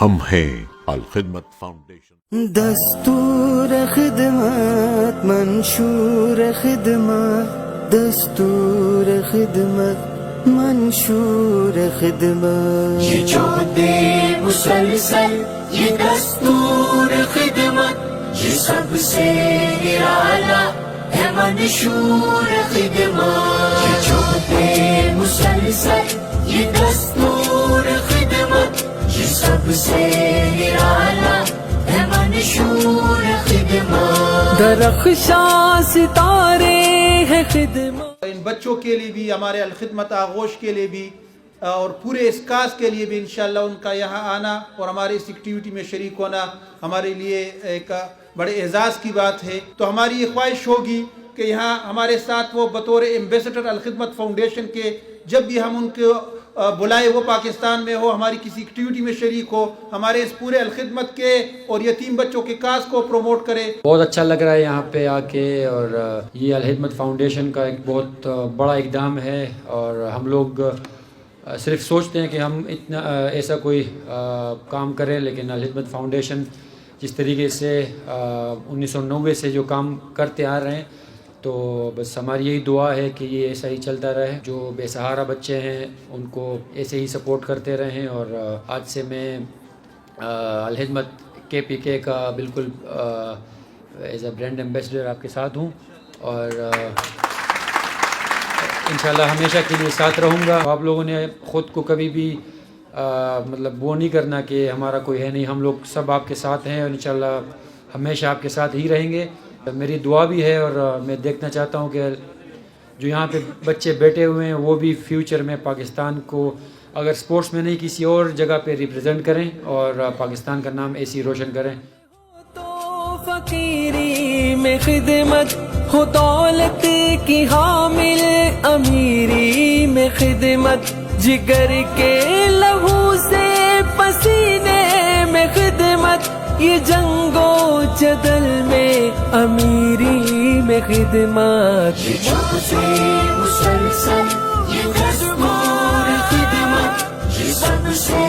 ہم ہیں الخدمت فاؤنڈیشن. دستور خدمت منشور خدمت، دستور خدمت منشور خدمت، یہ جو دے مسلسل یہ دستور خدمت، یہ سب سے نرالا ہے منشور خدمت. یہ جو دے مسلسل یہ دستور خدمت، یہ سب سے نرالا ہے منشور خدمت. درخشاں ستارے ہے خدمت. ان بچوں کے لیے بھی، ہمارے الخدمت آغوش کے لیے بھی اور پورے اس کاز کے لیے بھی انشاءاللہ ان کا یہاں آنا اور ہمارے اس ایکٹیویٹی میں شریک ہونا ہمارے لیے ایک بڑے اعزاز کی بات ہے. تو ہماری یہ خواہش ہوگی کہ یہاں ہمارے ساتھ وہ بطور ایمبیسڈر الخدمت فاؤنڈیشن کے جب بھی ہم ان کو بلائے، وہ پاکستان میں ہو، ہماری کسی ایکٹیویٹی میں شریک ہو، ہمارے اس پورے الخدمت کے اور یتیم بچوں کے کاز کو پروموٹ کرے. بہت اچھا لگ رہا ہے یہاں پہ آ کے، اور یہ الخدمت فاؤنڈیشن کا ایک بہت بڑا اقدام ہے. اور ہم لوگ صرف سوچتے ہیں کہ ہم اتنا ایسا کوئی کام کریں، لیکن الخدمت فاؤنڈیشن جس طریقے سے 1990 سے جو کام کرتے آ رہے ہیں، تو بس ہماری یہی دعا ہے کہ یہ ایسا ہی چلتا رہے. جو بے سہارا بچے ہیں ان کو ایسے ہی سپورٹ کرتے رہیں. اور آج سے میں الخدمت KPK کا بالکل ایز اے برانڈ ایمبیسڈر آپ کے ساتھ ہوں، اور انشاءاللہ ہمیشہ کے لیے ساتھ رہوں گا. آپ لوگوں نے خود کو کبھی بھی مطلب وہ نہیں کرنا کہ ہمارا کوئی ہے نہیں. ہم لوگ سب آپ کے ساتھ ہیں اور انشاءاللہ ہمیشہ آپ کے ساتھ ہی رہیں گے. میری دعا بھی ہے، اور میں دیکھنا چاہتا ہوں کہ جو یہاں پہ بچے بیٹھے ہوئے ہیں وہ بھی فیوچر میں پاکستان کو اگر سپورٹس میں نہیں کسی اور جگہ پہ ریپرزینٹ کریں اور پاکستان کا نام ایسی روشن کریں. تو فقیری میں خدمت ہو، دولت کی حامل امیری میں خدمت، جگر کے لہو سے پسینے میں خدمت، یہ جنگ و جدل میں امیری میں خدمت. یہ جو دے مسلسل یہ دستور خدمت، یہ سب سے